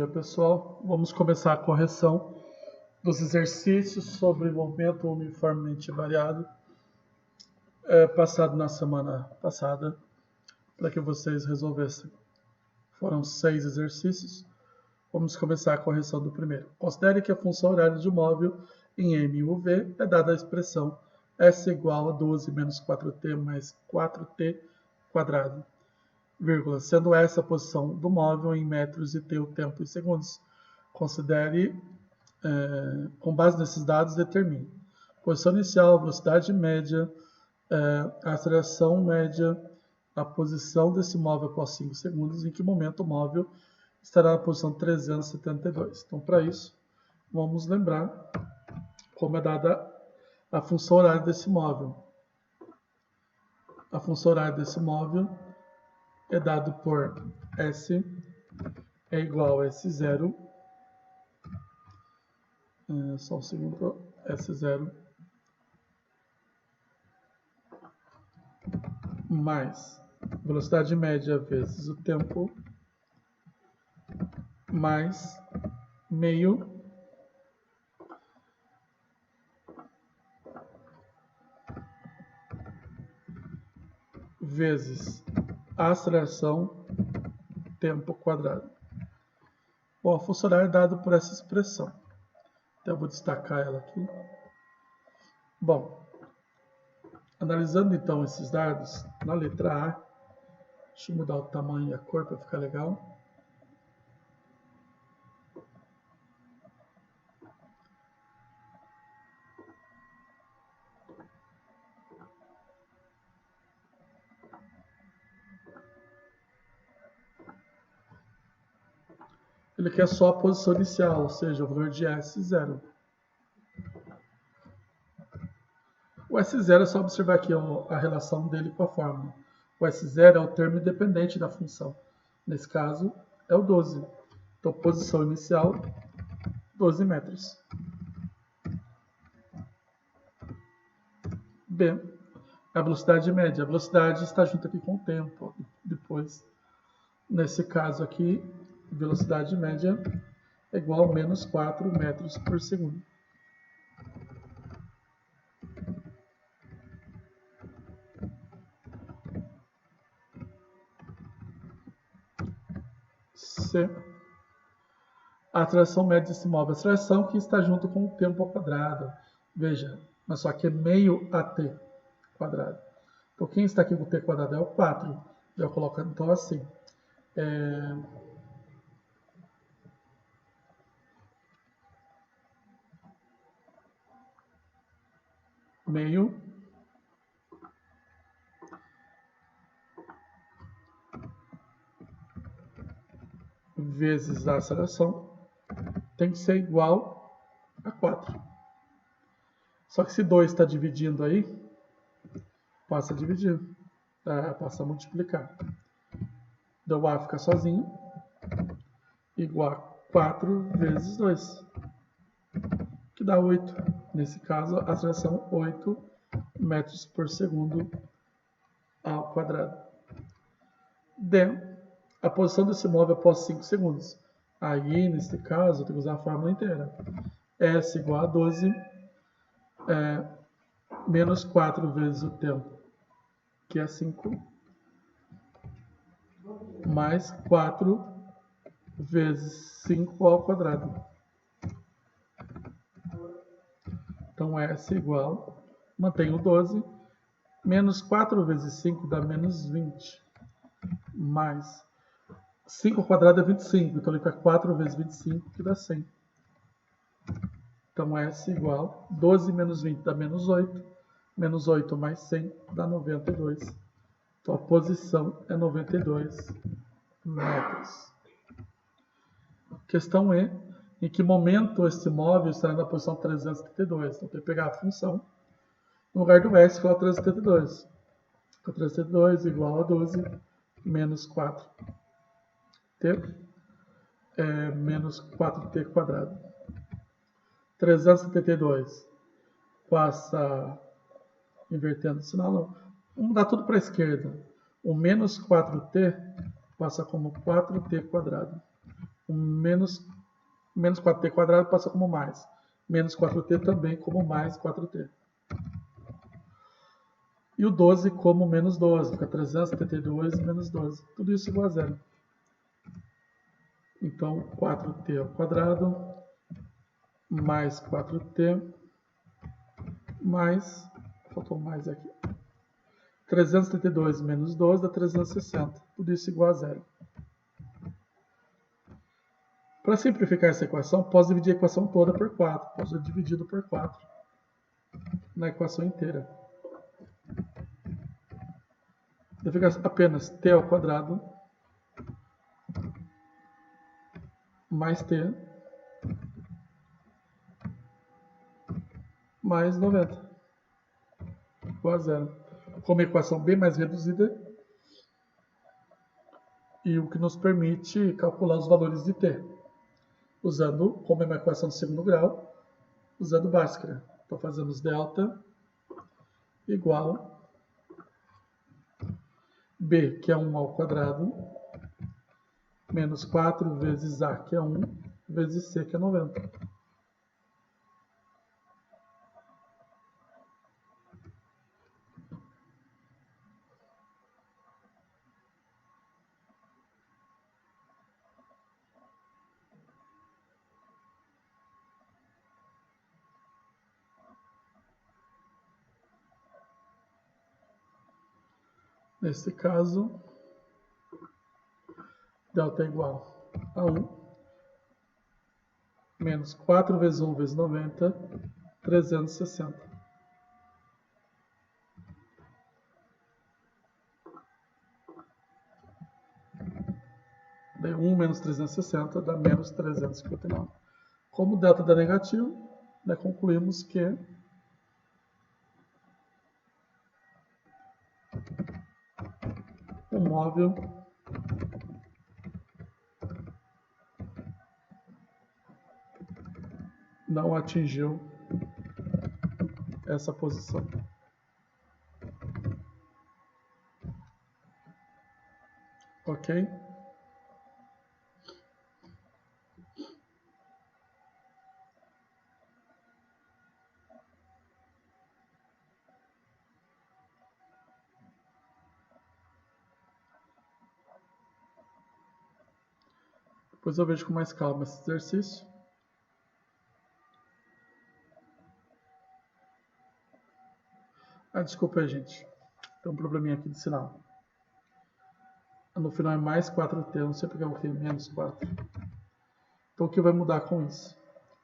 dia, pessoal. Vamos começar a correção dos exercícios sobre movimento uniformemente variado passado na semana passada, para que vocês resolvessem. Foram 6 exercícios. Vamos começar a correção do primeiro. Considere que a função horária de um móvel em M u V é dada a expressão S igual a 12 menos 4t mais 4t quadrado, vírgula, sendo essa a posição do móvel em metros e t o tempo em segundos. Considere, com base nesses dados, determine posição inicial, velocidade média, a aceleração média, a posição desse móvel após 5 segundos, em que momento o móvel estará na posição 372. Então, para isso, vamos lembrar como é dada a função horária desse móvel. A função horária desse móvel é dado por S é igual a S0, só um segundo, S0 mais velocidade média vezes o tempo mais meio vezes a aceleração tempo quadrado. Bom, a função horária é dada por essa expressão. Então eu vou destacar ela aqui. Bom, analisando então esses dados, na letra A, deixa eu mudar o tamanho e a cor para ficar legal. Ele quer só a posição inicial, ou seja, o valor de S0. O S0 é só observar aqui a relação dele com a fórmula. O S0 é o termo independente da função. Nesse caso, é o 12. Então, posição inicial, 12 metros. B, a velocidade média. A velocidade está junto aqui com o tempo. Depois, nesse caso aqui, velocidade média é igual a menos 4 metros por segundo. C, a aceleração média desse móvel. A aceleração que está junto com o tempo ao quadrado. Veja, mas só que é meio AT quadrado. Então, quem está aqui com o t quadrado é o 4. Eu coloco então assim. Meio vezes a aceleração tem que ser igual a 4. Só que se 2 está dividindo aí, passa a dividir, passa a multiplicar. Então, A fica sozinho, igual a 4 vezes 2, que dá 8. Nesse caso, a aceleração 8 metros por segundo ao quadrado. D, a posição desse móvel após 5 segundos. Aí, nesse caso, eu tenho que usar a fórmula inteira. S igual a 12, menos 4 vezes o tempo, que é 5, mais 4 vezes 5 ao quadrado. Então, S igual, mantenho 12, menos 4 vezes 5 dá menos 20, mais 5 ao quadrado é 25, então ele fica 4 vezes 25, que dá 100. Então, S igual, 12 menos 20 dá menos 8, menos 8 mais 100 dá 92. Então, a posição é 92 metros. Questão E, em que momento este móvel estará na posição 372? Então, tem que pegar a função. No lugar do S, coloca 372. Então, 372 igual a 12 menos 4t, menos 4t quadrado. 372 passa invertendo o sinal, não. Vamos dar tudo para a esquerda. O menos 4t passa como 4t quadrado. O menos 4t quadrado passa como mais. Menos 4t também como mais 4t. E o 12 como menos 12. Fica 372 menos 12. Tudo isso igual a zero. Então, 4t ao quadrado mais 4t mais... Faltou mais aqui. 372 menos 12 dá 360. Tudo isso igual a zero. Para simplificar essa equação, posso dividir a equação toda por 4. Posso dividido por 4 na equação inteira. Vai ficar apenas t ao quadrado mais t mais 90 igual a zero. Com uma equação bem mais reduzida e o que nos permite calcular os valores de t, usando, como é uma equação de segundo grau, usando Bhaskara. Então fazemos delta igual b, que é 1 ao quadrado, menos 4 vezes a, que é 1, vezes c, que é 90. Nesse caso, delta é igual a 1, menos 4 vezes 1 vezes 90, 360. Daí 1 menos 360 dá menos 359. Como o delta dá negativo, concluímos que o móvel não atingiu essa posição. Ok? Depois eu vejo com mais calma esse exercício. Desculpa aí, gente. Tem um probleminha aqui de sinal. No final é mais 4t, não sei porque eu coloquei menos 4. Então o que vai mudar com isso?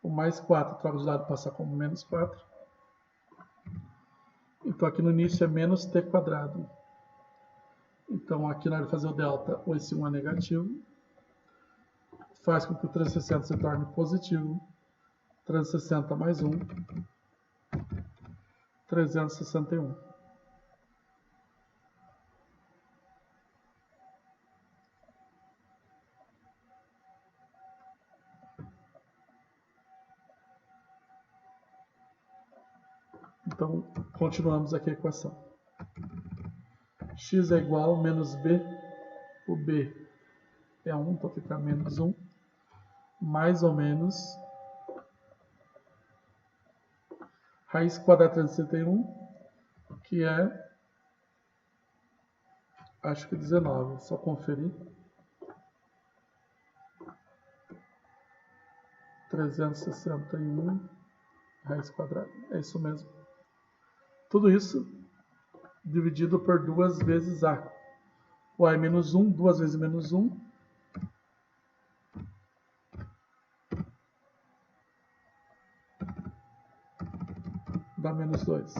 O mais 4 troca de lado, passar como menos 4. Então aqui no início é menos t quadrado. Então aqui na hora de fazer o delta, esse 1 é negativo. Faz com que o 360 se torne positivo. 360 mais 1. 361. Então, continuamos aqui a equação. X é igual a menos b. O b é 1, então fica menos 1. Mais ou menos raiz quadrada de 361, que é, acho que 19. Só conferir. 361 raiz quadrada. É isso mesmo. Tudo isso dividido por 2 vezes a. O a é menos 1, 2 vezes menos 1. Dá menos 2.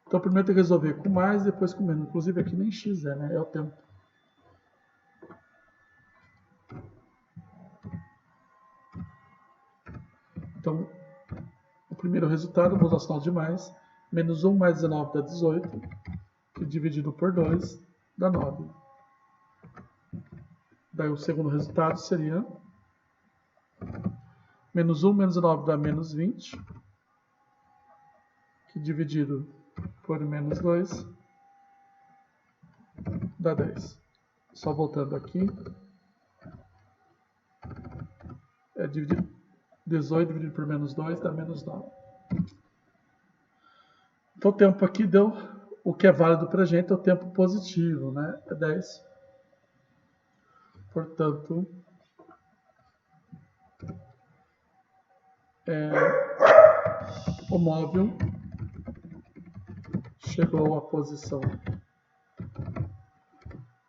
Então primeiro tem que resolver com mais, depois com menos. Inclusive aqui nem x é, né? É o tempo. Então, o primeiro resultado, vou usar o sinal de mais. Menos 1 mais 19 dá 18. Que dividido por 2 dá 9. Daí o segundo resultado seria menos 1 menos 9 dá menos 20. Que dividido por menos 2 dá 10. Só voltando aqui. dividido 18 dividido por menos 2 dá menos 9. Então o tempo aqui deu, o que é válido para a gente é o tempo positivo, né? É 10. Portanto, o móvel chegou à posição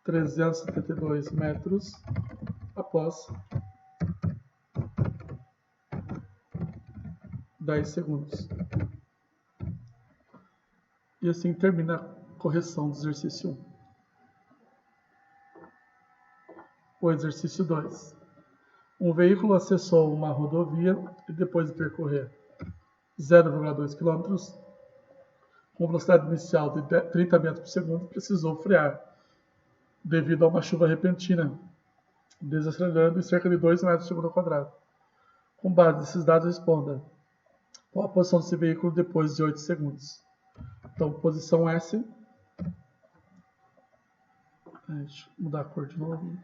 372 metros após 10 segundos. E assim termina a correção do exercício 1. O exercício 2. Um veículo acessou uma rodovia e depois de percorrer 0,2 km, com velocidade inicial de 30 metros por segundo, precisou frear devido a uma chuva repentina, desacelerando em cerca de 2 metros por segundo ao quadrado. Com base nesses dados, responda: qual a posição desse veículo depois de 8 segundos? Então, posição S. Deixa eu mudar a cor de novo.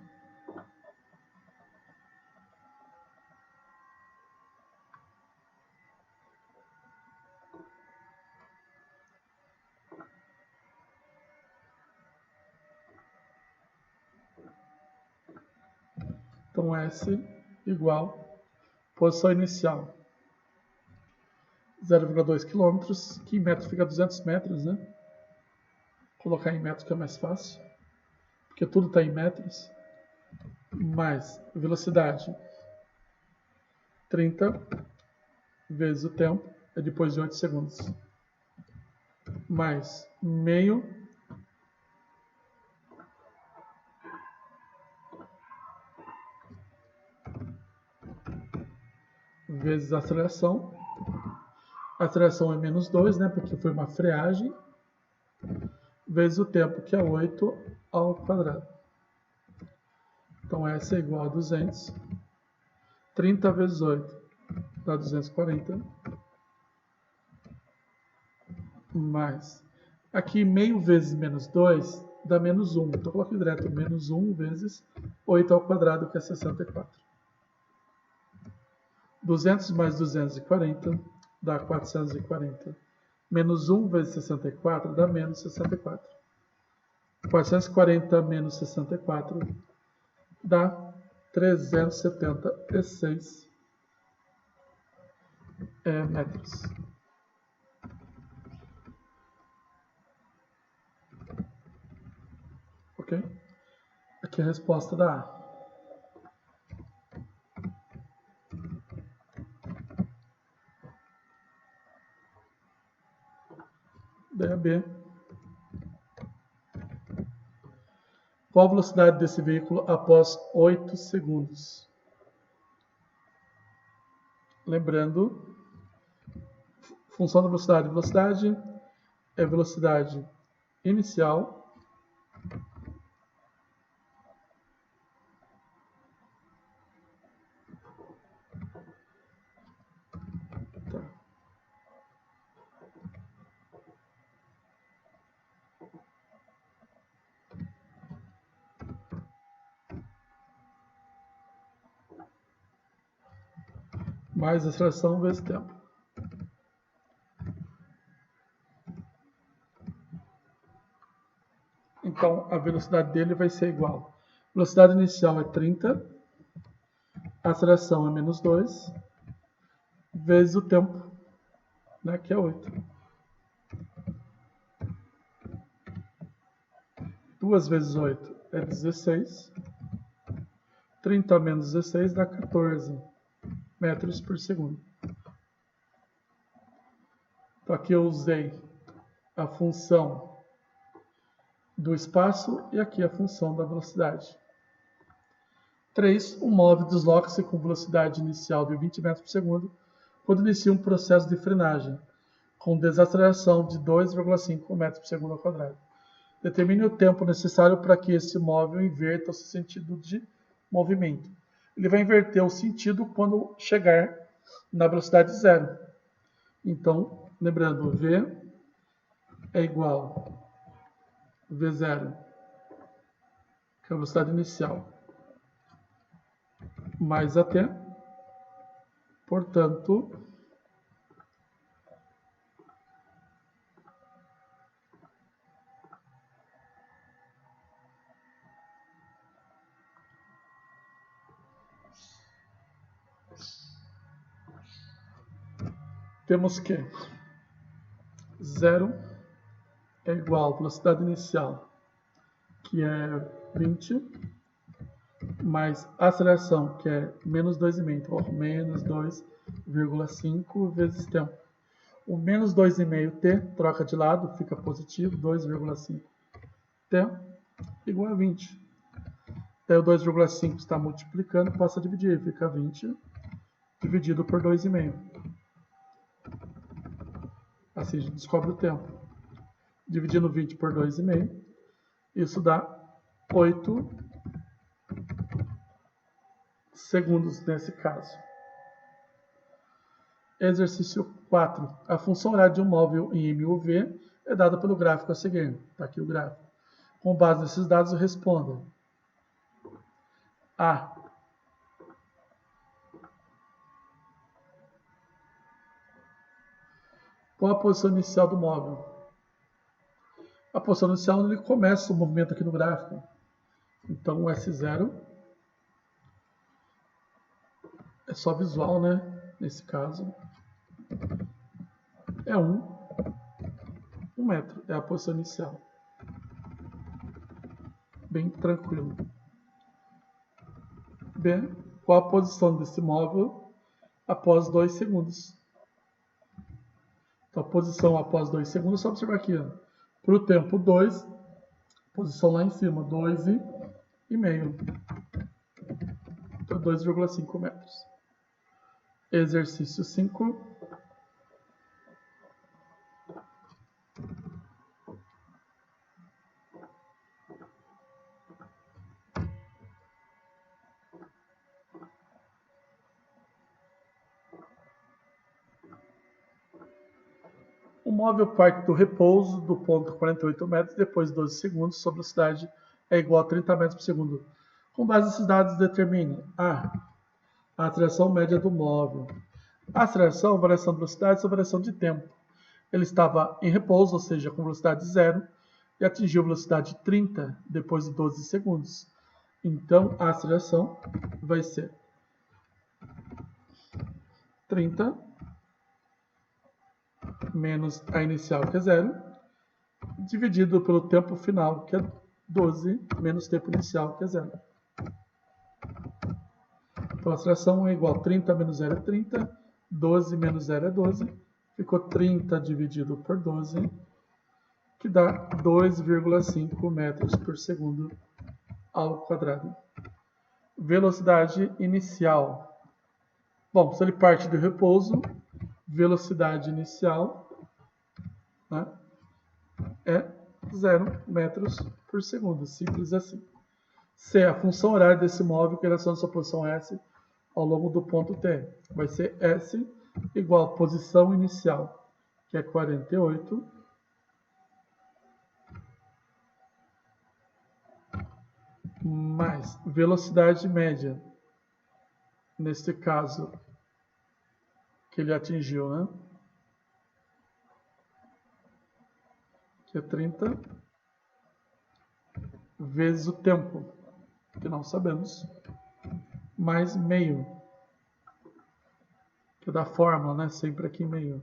Então, S igual posição inicial 0,2 km, que em metros fica 200 metros, né? Vou colocar em metros que é mais fácil, porque tudo está em metros. Mais velocidade 30 vezes o tempo, é depois de 8 segundos. Mais meio vezes a aceleração. A aceleração é menos 2, né? Porque foi uma freagem. Vezes o tempo, que é 8 ao quadrado. Então, S é igual a 200. 30 vezes 8 dá 240. Mais. Aqui, meio vezes menos 2 dá menos 1. Então, eu coloco direto menos 1 vezes 8 ao quadrado, que é 64. 200 mais 240 dá 440. Menos 1 vezes 64 dá menos 64. 440 menos 64 dá 376 metros. Ok? Aqui é a resposta da A. Daí a B. Qual a velocidade desse veículo após 8 segundos? Lembrando, função da velocidade. Velocidade é velocidade inicial mais aceleração vezes tempo. Então, a velocidade dele vai ser igual. Velocidade inicial é 30, a aceleração é menos 2, vezes o tempo, né, que é 8. 2 vezes 8 é 16. 30 menos 16 dá 14 metros por segundo. Então, aqui eu usei a função do espaço e aqui a função da velocidade. 3. Um móvel desloca-se com velocidade inicial de 20 metros por segundo quando inicia um processo de frenagem, com desaceleração de 2,5 metros por segundo ao quadrado. Determine o tempo necessário para que esse móvel inverta o seu sentido de movimento. Ele vai inverter o sentido quando chegar na velocidade zero. Então, lembrando, V é igual a V0, que é a velocidade inicial, mais AT, Portanto, temos que 0 é igual à velocidade inicial, que é 20, mais a aceleração, que é menos 2,5, então menos 2,5 vezes tempo. O menos 2,5t troca de lado, fica positivo, 2,5t igual a 20. Daí o 2,5 está multiplicando, passa a dividir, fica 20 dividido por 2,5. Assim a gente descobre o tempo. Dividindo 20 por 2,5, isso dá 8 segundos nesse caso. Exercício 4. A função horária de um móvel em MUV é dada pelo gráfico a seguir. Está aqui o gráfico. Com base nesses dados, responda. A. Qual a posição inicial do móvel? A posição inicial ele começa o movimento aqui no gráfico. Então o S0 é só visual, né? Nesse caso é 1 metro, é a posição inicial. Bem tranquilo. B. Qual a posição desse móvel após 2 segundos? Então a posição após 2 segundos é só observar aqui, para o tempo 2, posição lá em cima, 2,5. Então 2,5 metros. Exercício 5. O móvel parte do repouso do ponto 48 metros depois de 12 segundos. Sua velocidade é igual a 30 metros por segundo. Com base nesses dados, determine a aceleração média do móvel. A aceleração, variação de velocidade e variação de tempo. Ele estava em repouso, ou seja, com velocidade 0, e atingiu velocidade 30 depois de 12 segundos. Então, a aceleração vai ser 30 menos a inicial, que é 0, dividido pelo tempo final, que é 12, menos tempo inicial, que é 0. Então, a aceleração é igual a 30 menos 0 é 30, 12 menos 0 é 12, ficou 30 dividido por 12, que dá 2,5 metros por segundo ao quadrado. Velocidade inicial. Bom, se ele parte do repouso, velocidade inicial, né, é 0 metros por segundo, simples assim. C, a função horária desse móvel em relação à sua posição S ao longo do ponto T. Vai ser S igual a posição inicial, que é 48, mais velocidade média, nesse caso, que ele atingiu, né? Que é 30, vezes o tempo, que não sabemos, mais meio, que é da fórmula, né? Sempre aqui meio.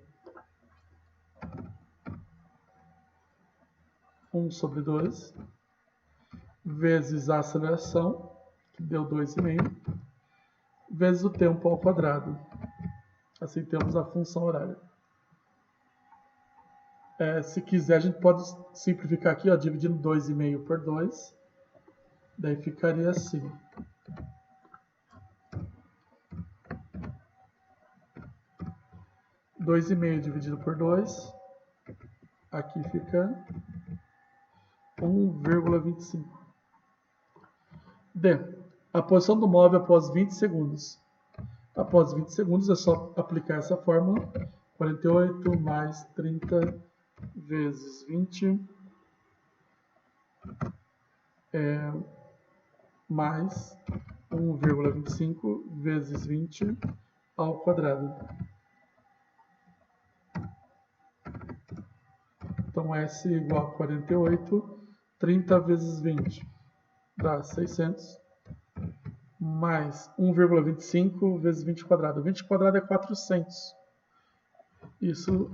1 sobre 2, vezes a aceleração, que deu 2,5, vezes o tempo ao quadrado. Assim temos a função horária. Se quiser, a gente pode simplificar aqui, ó, dividindo 2,5 por 2. Daí ficaria assim. Dois e meio dividido por 2. Aqui fica 1,25. D. A posição do móvel após 20 segundos. Após 20 segundos é só aplicar essa fórmula. 48 mais 30 vezes 20 mais 1,25 vezes 20 ao quadrado. Então, S igual a 48, 30 vezes 20 dá 600, mais 1,25 vezes 20 quadrado. 20 quadrado é 400. Isso,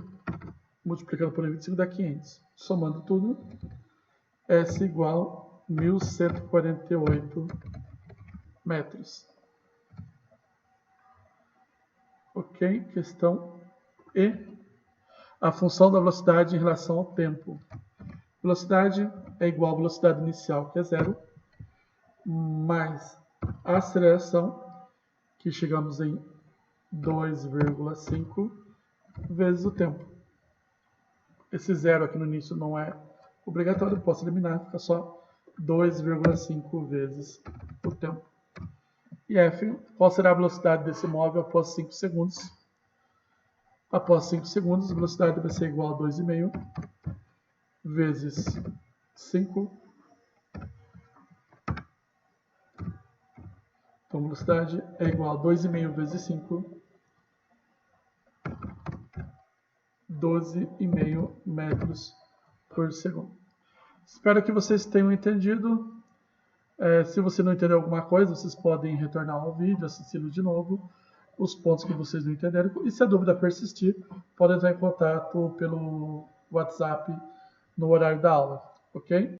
multiplicando por 25, dá 500. Somando tudo, S igual a 1.148 metros. Ok? Questão E. A função da velocidade em relação ao tempo. Velocidade é igual à velocidade inicial, que é 0, mais a aceleração, que chegamos em 2,5, vezes o tempo. Esse 0 aqui no início não é obrigatório, posso eliminar, fica só 2,5 vezes o tempo. E F, qual será a velocidade desse móvel após 5 segundos? Após 5 segundos, a velocidade vai ser igual a 2,5 vezes 5. Então, a velocidade é igual a 2,5 vezes 5, 12,5 metros por segundo. Espero que vocês tenham entendido. Se você não entendeu alguma coisa, vocês podem retornar ao vídeo, assisti-lo de novo, os pontos que vocês não entenderam. E se a dúvida persistir, podem entrar em contato pelo WhatsApp no horário da aula, ok?